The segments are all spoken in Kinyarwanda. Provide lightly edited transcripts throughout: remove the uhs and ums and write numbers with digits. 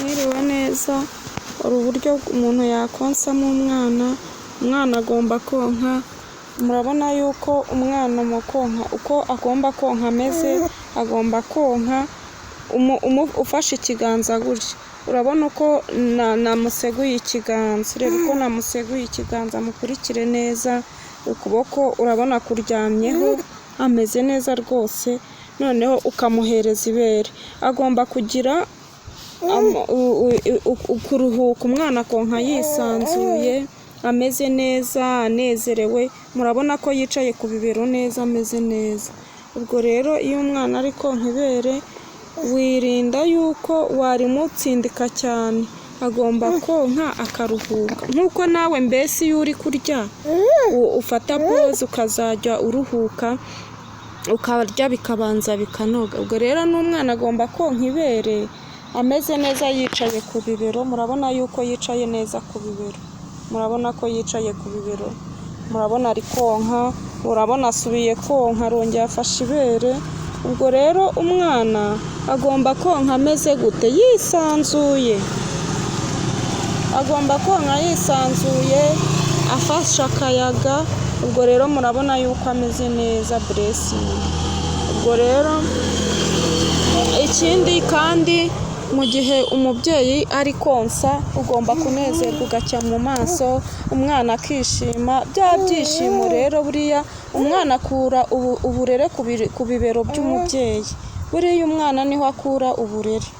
Mwiriwe neza, hari uburyo umuntu yakonsamo umwana agomba konka. Murabona yuko umwana mu konka uko agomba konka ameze, agomba konka ufashe ikiganza gutya. Urabona uko namuseguye ikiganza, reba uko namuseguye ikiganza, mukurikire neza. Ukuboko urabona kuryamyeho, ameze neza rwose. Noneho ukamuhereza ibere. Agomba kugira kuruhuka, umwana konka yisanzuye, ameze neza, anezerewe. Murabona ko yicaye ku bibero neza, ameze neza. Ubwo rero iyo umwana ari konka ibere, wirinda yuko warimutsindika cyane. Agomba konka akaruhuka, nk'uko nawe mbese iyo uri kurya ufata pause ukazajya uruhuka, ukarya bikabanza bikanoga. Ubwo rero n'umwana agomba konka ibere ameze neza, yicaye ku bibero. Murabona yuko yicaye neza ku bibero, murabona ko yicaye ku bibero, murabona ari konka, murabona asubiye konka, arongera afashe ibere. Ubwo rero umwana agomba konka ameze gute? Yisanzuye. Agomba konka yisanzuye, afashe akayaga. Ubwo rero murabona yuko ameze neza, blessing. Ubwo rero ikindi kandi, mu gihe umubyeyi ari konsa, ugomba kunezerwa ugacya mu maso, umwana akishima. Bya byishimo rero buriya umwana akura uburere ku bibero by'umubyeyi. Buriya umwana niho akura uburere.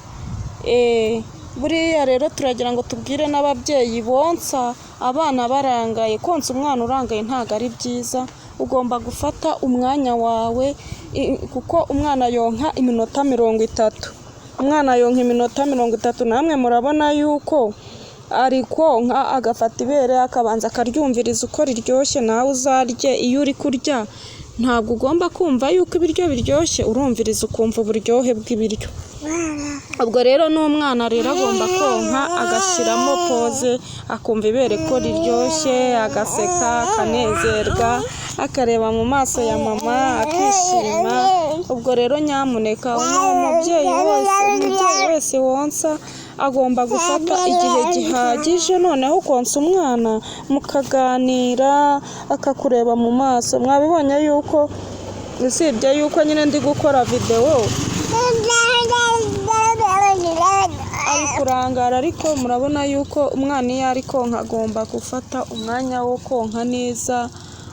Buriya rero turagira ngo tubwire n'ababyeyi bonsa abana barangaye. Konsa umwana urangaye ntabwo ari byiza. Ugomba gufata umwanya wawe, kuko umwana yonka iminota 30. Umwana yonka iminota 30. Namwe murabona yuko ari konka, agafata ibere akabanza akaryumviriza uko riryoshye. Nawe uzarye. Iyo uri kurya ntabwo ugomba kumva yuko ibiryo biryoshye, urumviriza ukumva uburyohe bw'ibiryo. Ubwo rero n'umwana rero agomba konka, agashyiramo pause, akumva ibere ko riryoshye, agaseka, akanezerwa, akareba mu maso ya mama, akishima. Ubwo rero nyamuneka umubyeyi wese wonsa agomba gufata igihe gihagije, noneho konsa umwana mukaganira, akakureba mu maso. Mwabibonye yuko usibye yuko nyine ndi gukora video ari kurangara, ariko murabona yuko umwana iyo ari konka agomba gufata umwanya wo konka neza,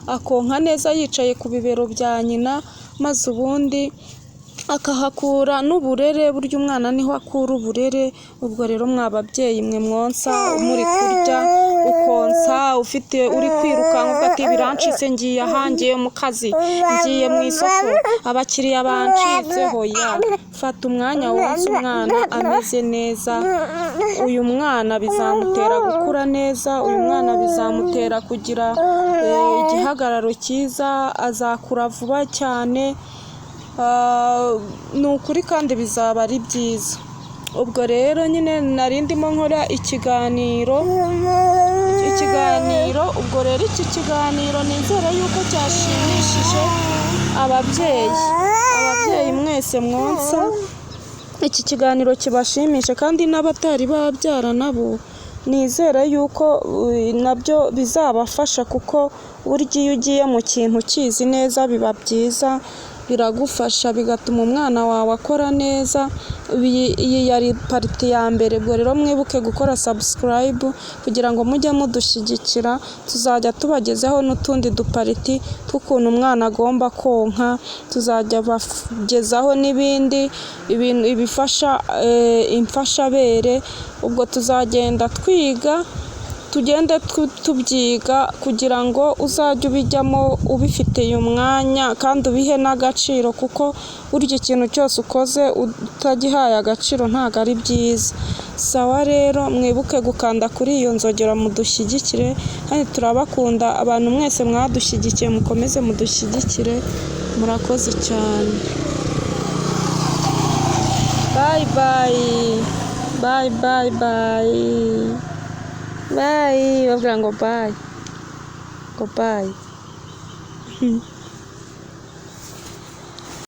akonka neza yicaye ku bibero bya nyina, maze ubundi akahakura n'uburere. Burya umwana niho akura uburere. Ubwo rero mwababyeyi mwe mwonsa, muri kurya ukonsa, uri kwirukanka ufite birancitse, ngiye ahangiye mu kazi, ngiye mu isoko, abakiriya bancitseho. Fata umwanya wonsa umwana ameze neza. Uyu mwana bizamutera gukura neza, uyu mwana bizamutera kugira igihagararo cyiza, azakura vuba cyane. Ni ukuri kandi bizaba ari byiza. Ubwo rero nyine nari ndimo nkora ikiganiro. Ubwo rero iki kiganiro nizere yuko cyashimishije ababyeyi mwese mwonsa. Iki kiganiro kibashimishe, kandi n'abatari babyara nabo nizere yuko nabyo bizabafasha, kuko burya iyo ugiye mu kintu ukizi neza biba byiza, biragufasha, bigatuma umwana wawe akora neza. Iyi yari pariti ya mbere. Ubwo rero mwibuke gukora subscribe kugira ngo mujye mudushyigikira. Tuzajya tubagezaho n'utundi dupariti tw'ukuntu umwana agomba konka. Tuzajya bagezaho n'ibindi ibifasha imfashabere. Ubwo tuzagenda tugende tubyiga kugira ngo uzajye ubijyamo ubifitiye umwanya, kandi ubihe n'agaciro, kuko burya ikintu cyose ukoze utagihaye agaciro ntabwo ari byiza. Sawa rero, mwibuke gukanda kuri iyo nzogera mudushyigikire, kandi turabakunda. Abantu mwese mwadushyigikiye mukomeze mudushyigikire. Murakoze cyane. Bye bye. Bye. Babwira ngo bye.